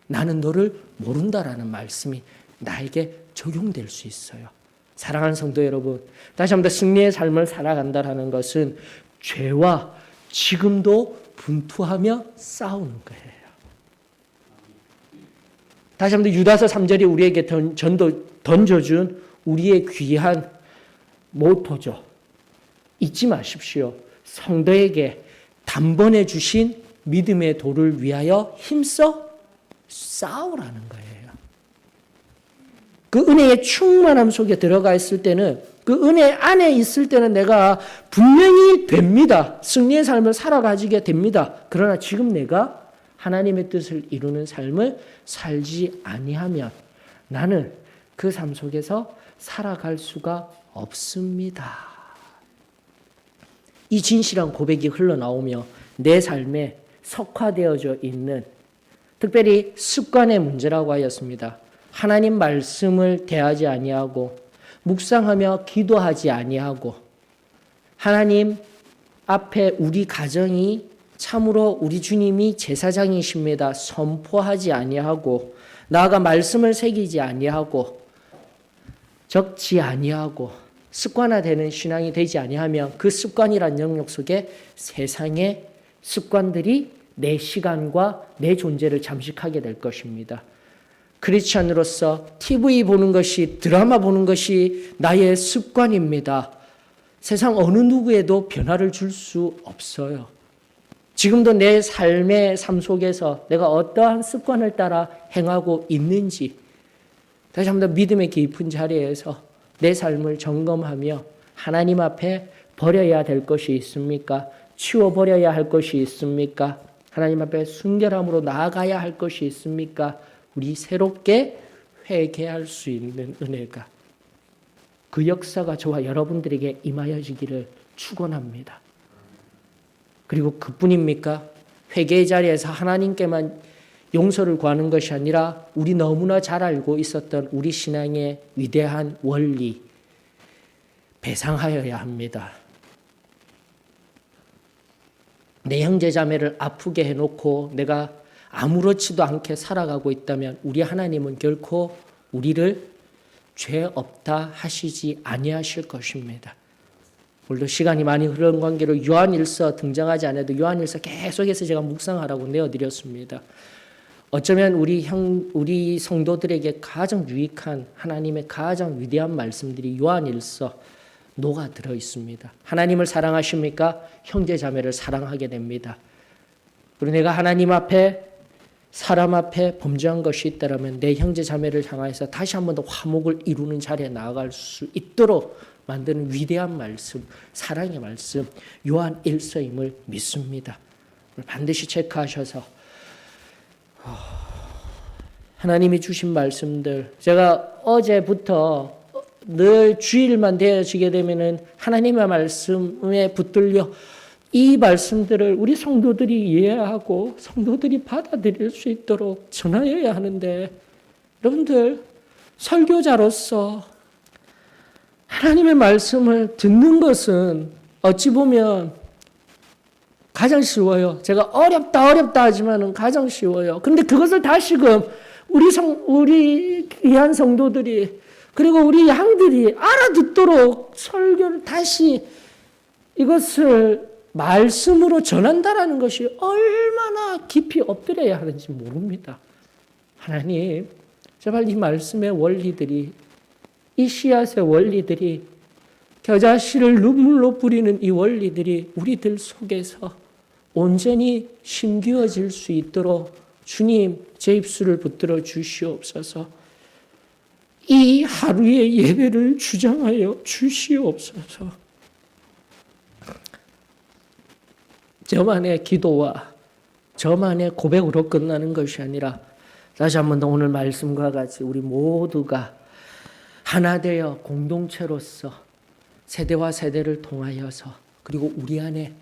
나는 너를 모른다라는 말씀이 나에게 적용될 수 있어요. 사랑하는 성도 여러분, 다시 한번 승리의 삶을 살아간다라는 것은 죄와 지금도 분투하며 싸우는 거예요. 다시 한번 유다서 3절이 우리에게 던져준 우리의 귀한 모토죠. 잊지 마십시오. 성도에게 단번에 주신 믿음의 도를 위하여 힘써 싸우라는 거예요. 그 은혜의 충만함 속에 들어가 있을 때는 그 은혜 안에 있을 때는 내가 분명히 됩니다. 승리의 삶을 살아가지게 됩니다. 그러나 지금 내가 하나님의 뜻을 이루는 삶을 살지 아니하면 나는 그 삶 속에서 살아갈 수가 없습니다. 이 진실한 고백이 흘러나오며 내 삶에 석화되어져 있는 특별히 습관의 문제라고 하였습니다. 하나님 말씀을 대하지 아니하고 묵상하며 기도하지 아니하고 하나님 앞에 우리 가정이 참으로 우리 주님이 제사장이십니다. 선포하지 아니하고 나아가 말씀을 새기지 아니하고 적지 아니하고 습관화되는 신앙이 되지 아니하면 그 습관이란 영역 속에 세상의 습관들이 내 시간과 내 존재를 잠식하게 될 것입니다. 크리스찬으로서 TV 보는 것이 드라마 보는 것이 나의 습관입니다. 세상 어느 누구에도 변화를 줄 수 없어요. 지금도 내 삶의 삶 속에서 내가 어떠한 습관을 따라 행하고 있는지 다시 한번 믿음의 깊은 자리에서 내 삶을 점검하며 하나님 앞에 버려야 될 것이 있습니까? 치워버려야 할 것이 있습니까? 하나님 앞에 순결함으로 나아가야 할 것이 있습니까? 우리 새롭게 회개할 수 있는 은혜가 그 역사가 저와 여러분들에게 임하여지기를 축원합니다. 그리고 그뿐입니까? 회개의 자리에서 하나님께만 용서를 구하는 것이 아니라 우리 너무나 잘 알고 있었던 우리 신앙의 위대한 원리, 배상하여야 합니다. 내 형제 자매를 아프게 해놓고 내가 아무렇지도 않게 살아가고 있다면 우리 하나님은 결코 우리를 죄 없다 하시지 아니하실 것입니다. 오늘도 시간이 많이 흐르는 관계로 요한일서 등장하지 않아도 요한일서 계속해서 제가 묵상하라고 내어드렸습니다. 어쩌면 우리 성도들에게 가장 유익한 하나님의 가장 위대한 말씀들이 요한일서 녹아 들어 있습니다. 하나님을 사랑하십니까? 형제 자매를 사랑하게 됩니다. 그리고 내가 하나님 앞에 사람 앞에 범죄한 것이 있다면 내 형제 자매를 향해서 다시 한 번 더 화목을 이루는 자리에 나아갈 수 있도록 만드는 위대한 말씀, 사랑의 말씀, 요한일서임을 믿습니다. 반드시 체크하셔서 하나님이 주신 말씀들, 제가 어제부터 늘 주일만 되어지게 되면은 하나님의 말씀에 붙들려 이 말씀들을 우리 성도들이 이해하고 성도들이 받아들일 수 있도록 전하여야 하는데, 여러분들 설교자로서 하나님의 말씀을 듣는 것은 어찌 보면 가장 쉬워요. 제가 어렵다 하지만은 가장 쉬워요. 그런데 그것을 다시금 우리 귀한 성도들이 그리고 우리 양들이 알아듣도록 설교를 다시 이것을 말씀으로 전한다라는 것이 얼마나 깊이 엎드려야 하는지 모릅니다. 하나님, 제발 이 말씀의 원리들이, 이 씨앗의 원리들이, 겨자씨를 눈물로 뿌리는 이 원리들이 우리들 속에서 온전히 심기어질 수 있도록 주님, 제 입술을 붙들어 주시옵소서. 이 하루의 예배를 주장하여 주시옵소서. 저만의 기도와 저만의 고백으로 끝나는 것이 아니라 다시 한 번 더 오늘 말씀과 같이 우리 모두가 하나 되어 공동체로서 세대와 세대를 통하여서 그리고 우리 안에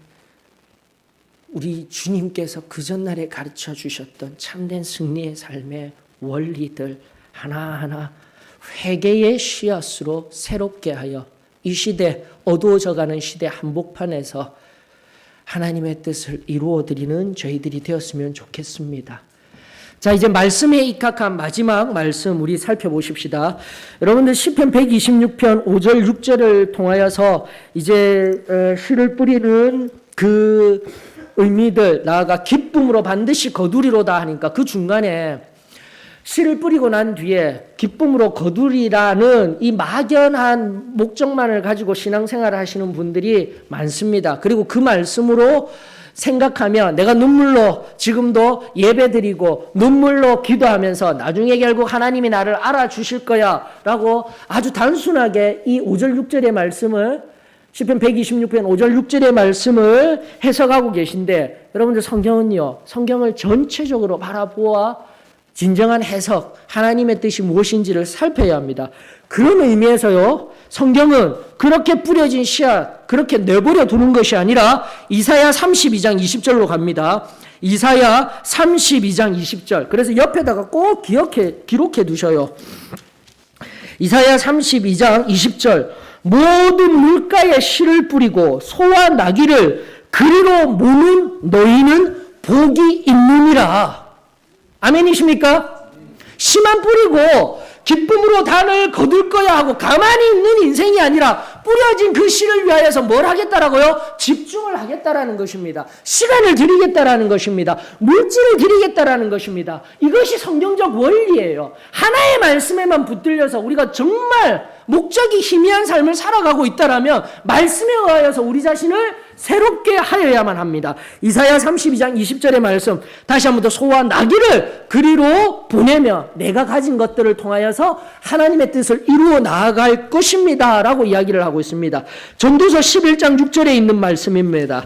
우리 주님께서 그 전날에 가르쳐 주셨던 참된 승리의 삶의 원리들 하나하나 회개의 씨앗으로 새롭게 하여 이 시대, 어두워져가는 시대 한복판에서 하나님의 뜻을 이루어드리는 저희들이 되었으면 좋겠습니다. 자, 이제 말씀에 입각한 마지막 말씀 우리 살펴보십시다. 여러분들 시편 126편 5절 6절을 통하여서 이제 씨를 뿌리는 그 의미들, 나아가 기쁨으로 반드시 거두리로다 하니까 그 중간에 씨를 뿌리고 난 뒤에 기쁨으로 거두리라는 이 막연한 목적만을 가지고 신앙생활을 하시는 분들이 많습니다. 그리고 그 말씀으로 생각하면 내가 눈물로 지금도 예배드리고 눈물로 기도하면서 나중에 결국 하나님이 나를 알아주실 거야 라고 아주 단순하게 이 5절 6절의 말씀을 시편 126편 5절 6절의 말씀을 해석하고 계신데, 여러분들 성경은요, 성경을 전체적으로 바라보아 진정한 해석, 하나님의 뜻이 무엇인지를 살펴야 합니다. 그런 의미에서요, 성경은 그렇게 뿌려진 씨앗, 그렇게 내버려 두는 것이 아니라 이사야 32장 20절로 갑니다. 이사야 32장 20절. 그래서 옆에다가 꼭 기록해 두셔요. 이사야 32장 20절. 모든 물가에 씨를 뿌리고 소와 나귀를 그리로 모는 너희는 복이 있느니라. 아멘이십니까? 씨만 뿌리고 기쁨으로 단을 거둘 거야 하고 가만히 있는 인생이 아니라 뿌려진 그 씨를 위하여서 뭘 하겠다라고요? 집중을 하겠다라는 것입니다. 시간을 드리겠다라는 것입니다. 물질을 드리겠다라는 것입니다. 이것이 성경적 원리예요. 하나의 말씀에만 붙들려서 우리가 정말 목적이 희미한 삶을 살아가고 있다라면 말씀에 의하여서 우리 자신을 새롭게 하여야만 합니다. 이사야 32장 20절의 말씀, 다시 한 번 더 소와 나귀를 그리로 보내며 내가 가진 것들을 통하여서 하나님의 뜻을 이루어 나아갈 것입니다 라고 이야기를 하고 있습니다. 전도서 11장 6절에 있는 말씀입니다.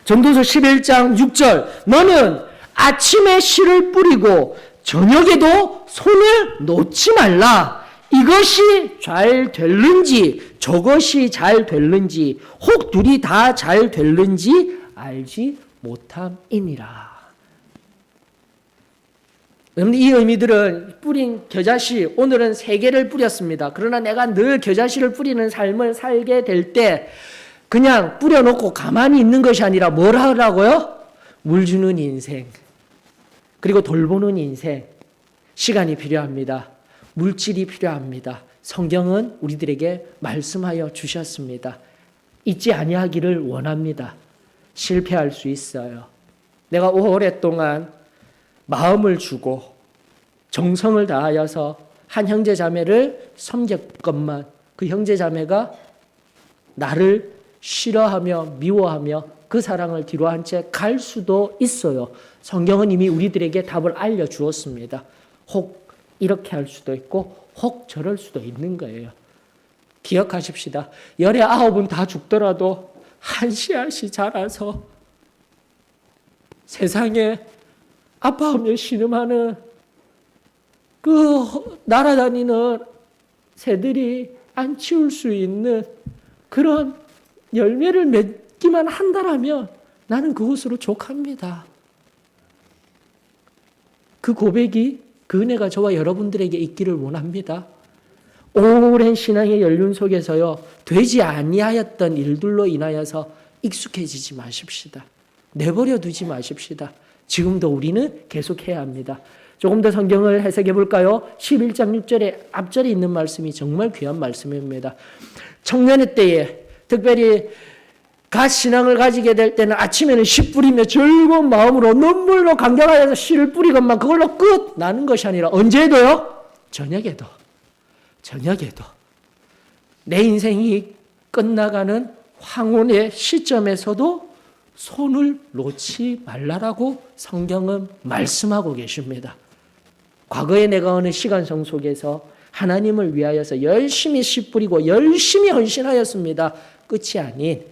전도서 11장 6절, 너는 아침에 씨를 뿌리고 저녁에도 손을 놓지 말라. 이것이 잘 될는지 저것이 잘 될는지 혹 둘이 다 잘 될는지 알지 못함이니라. 이 의미들은 뿌린 겨자씨, 오늘은 3개를 뿌렸습니다. 그러나 내가 늘 겨자씨를 뿌리는 삶을 살게 될 때 그냥 뿌려놓고 가만히 있는 것이 아니라 뭘 하라고요? 물 주는 인생, 그리고 돌보는 인생, 시간이 필요합니다. 물질이 필요합니다. 성경은 우리들에게 말씀하여 주셨습니다. 잊지 아니하기를 원합니다. 실패할 수 있어요. 내가 오랫동안 마음을 주고 정성을 다하여서 한 형제 자매를 섬겼건만 그 형제 자매가 나를 싫어하며 미워하며 그 사랑을 뒤로 한 채 갈 수도 있어요. 성경은 이미 우리들에게 답을 알려주었습니다. 혹 이렇게 할 수도 있고 혹 저럴 수도 있는 거예요. 기억하십시다. 열의 9은 다 죽더라도 한 씨앗이 자라서 세상에 아파하며 신음하는 그 날아다니는 새들이 안 치울 수 있는 그런 열매를 맺기만 한다라면 나는 그것으로 족합니다. 그 고백이, 그 은혜가 저와 여러분들에게 있기를 원합니다. 오랜 신앙의 연륜 속에서요, 되지 아니하였던 일들로 인하여서 익숙해지지 마십시다. 내버려 두지 마십시다. 지금도 우리는 계속해야 합니다. 조금 더 성경을 해석해 볼까요? 11장 6절에 앞절에 있는 말씀이 정말 귀한 말씀입니다. 청년의 때에 특별히 갓 신앙을 가지게 될 때는 아침에는 씨 뿌리며 즐거운 마음으로 눈물로 감격하여서 씨를 뿌리건만 그걸로 끝 나는 것이 아니라 언제도요? 저녁에도 내 인생이 끝나가는 황혼의 시점에서도 손을 놓지 말라라고 성경은 말씀하고 계십니다. 과거에 내가 어느 시간성 속에서 하나님을 위하여서 열심히 씨 뿌리고 열심히 헌신하였습니다. 끝이 아닌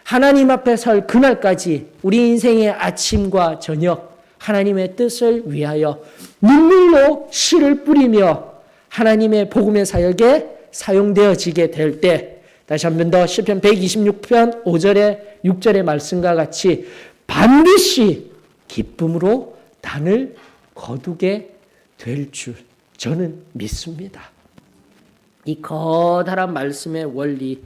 하나님 앞에 설 그날까지 우리 인생의 아침과 저녁 하나님의 뜻을 위하여 눈물로 씨를 뿌리며 하나님의 복음의 사역에 사용되어지게 될 때 다시 한 번 더 시편 126편 5절에 6절의 말씀과 같이 반드시 기쁨으로 단을 거두게 될 줄 저는 믿습니다. 이 커다란 말씀의 원리,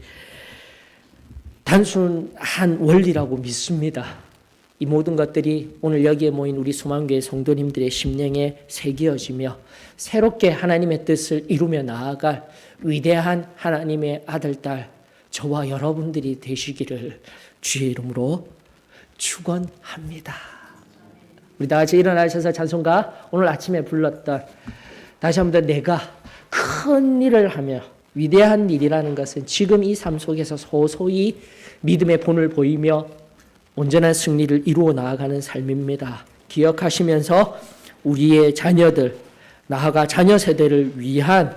단순한 원리라고 믿습니다. 이 모든 것들이 오늘 여기에 모인 우리 소망교회 성도님들의 심령에 새겨지며 새롭게 하나님의 뜻을 이루며 나아갈 위대한 하나님의 아들, 딸 저와 여러분들이 되시기를 주의 이름으로 축원합니다. 우리 다 같이 일어나셔서 찬송가 오늘 아침에 불렀던 다시 한번 더 내가 큰 일을 하며 위대한 일이라는 것은 지금 이 삶 속에서 소소히 믿음의 본을 보이며 온전한 승리를 이루어 나아가는 삶입니다. 기억하시면서 우리의 자녀들, 나아가 자녀 세대를 위한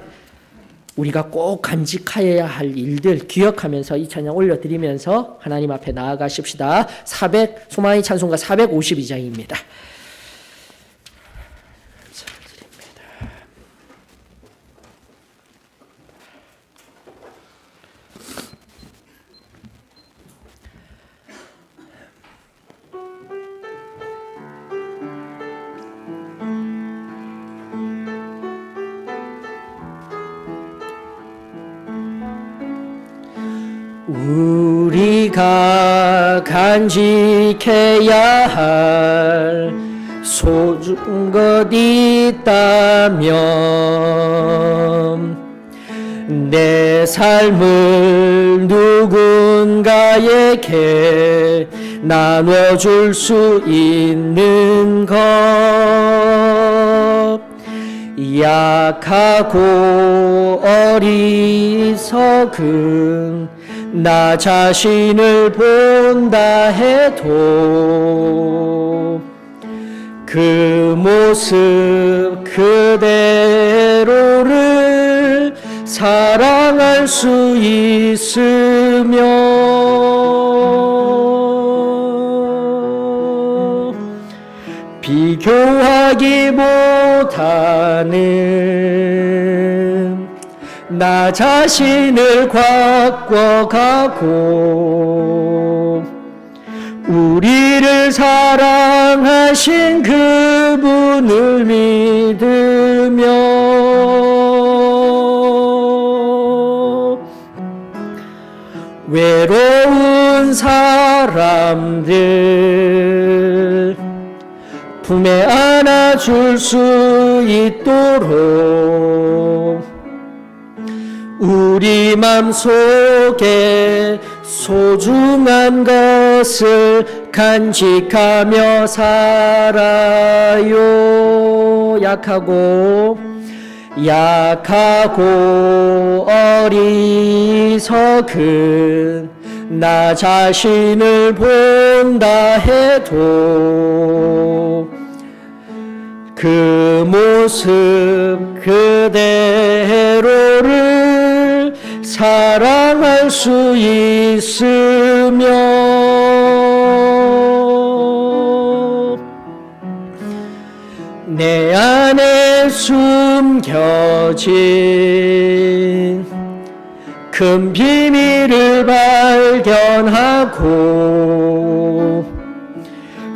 우리가 꼭 간직하여야 할 일들 기억하면서 이 찬양 올려드리면서 하나님 앞에 나아가십시다. 소망의 찬송가 452장입니다. 우리가 간직해야 할 소중한 것 있다면 내 삶을 누군가에게 나눠줄 수 있는 것, 약하고 어리석은 나 자신을 본다 해도 그 모습 그대로를 사랑할 수 있으며 비교하기 못하는 나 자신을 바꿔가고 우리를 사랑하신 그분 그분을 믿으며 외로운 사람들 품에 안아줄 수 있도록 우리 맘속에 소중한 것을 간직하며 살아요. 약하고 어리석은 나 자신을 본다 해도 그 모습 그대로를 사랑할 수 있으며 내 안에 숨겨진 큰 비밀을 발견하고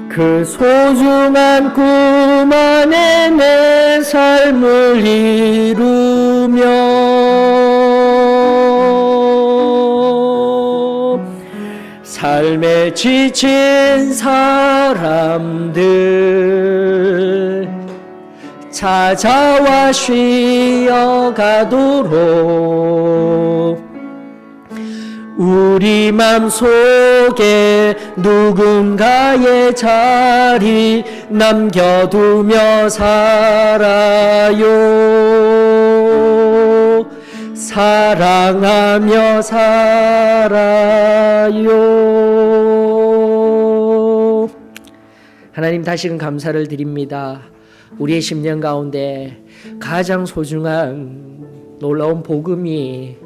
그 소중한 꿈 안에 내 삶을 이루며 삶에 지친 사람들 찾아와 쉬어가도록 우리 맘속에 누군가의 자리 남겨두며 살아요. 사랑하며 살아요. 하나님, 다시금 감사를 드립니다. 우리의 10년 가운데 가장 소중한 놀라운 복음이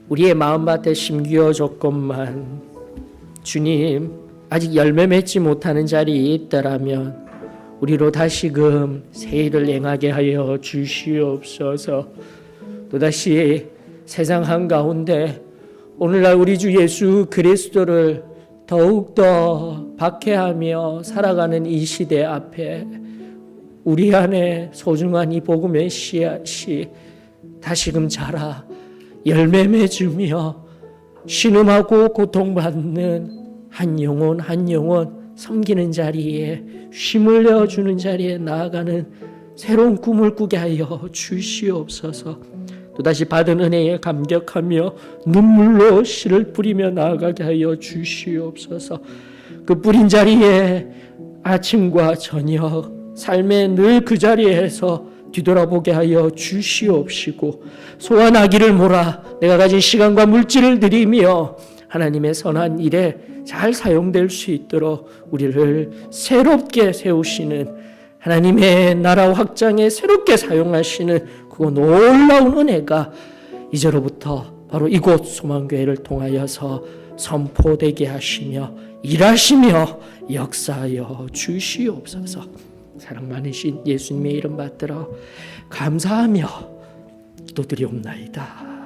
우리의 마음밭에 심기어졌건만 주님 아직 열매 맺지 못하는 자리에 있더라면 우리로 다시금 새 일을 행하게 하여 주시옵소서. 또다시 세상 한가운데 오늘날 우리 주 예수 그리스도를 더욱더 박해하며 살아가는 이 시대 앞에 우리 안에 소중한 이 복음의 씨앗이 다시금 자라 열매 맺으며 신음하고 고통받는 한 영혼 한 영혼 섬기는 자리에 쉼을 내어주는 자리에 나아가는 새로운 꿈을 꾸게 하여 주시옵소서. 또다시 받은 은혜에 감격하며 눈물로 씨를 뿌리며 나아가게 하여 주시옵소서. 그 뿌린 자리에 아침과 저녁 삶의 늘 그 자리에서 뒤돌아보게 하여 주시옵시고 소환하기를 몰아 내가 가진 시간과 물질을 드리며 하나님의 선한 일에 잘 사용될 수 있도록 우리를 새롭게 세우시는 하나님의 나라 확장에 새롭게 사용하시는 그 놀라운 은혜가 이제로부터 바로 이곳 소망교회를 통하여서 선포되게 하시며 일하시며 역사하여 주시옵소서. 사랑 많으신 예수님의 이름 받들어 감사하며 기도드리옵나이다.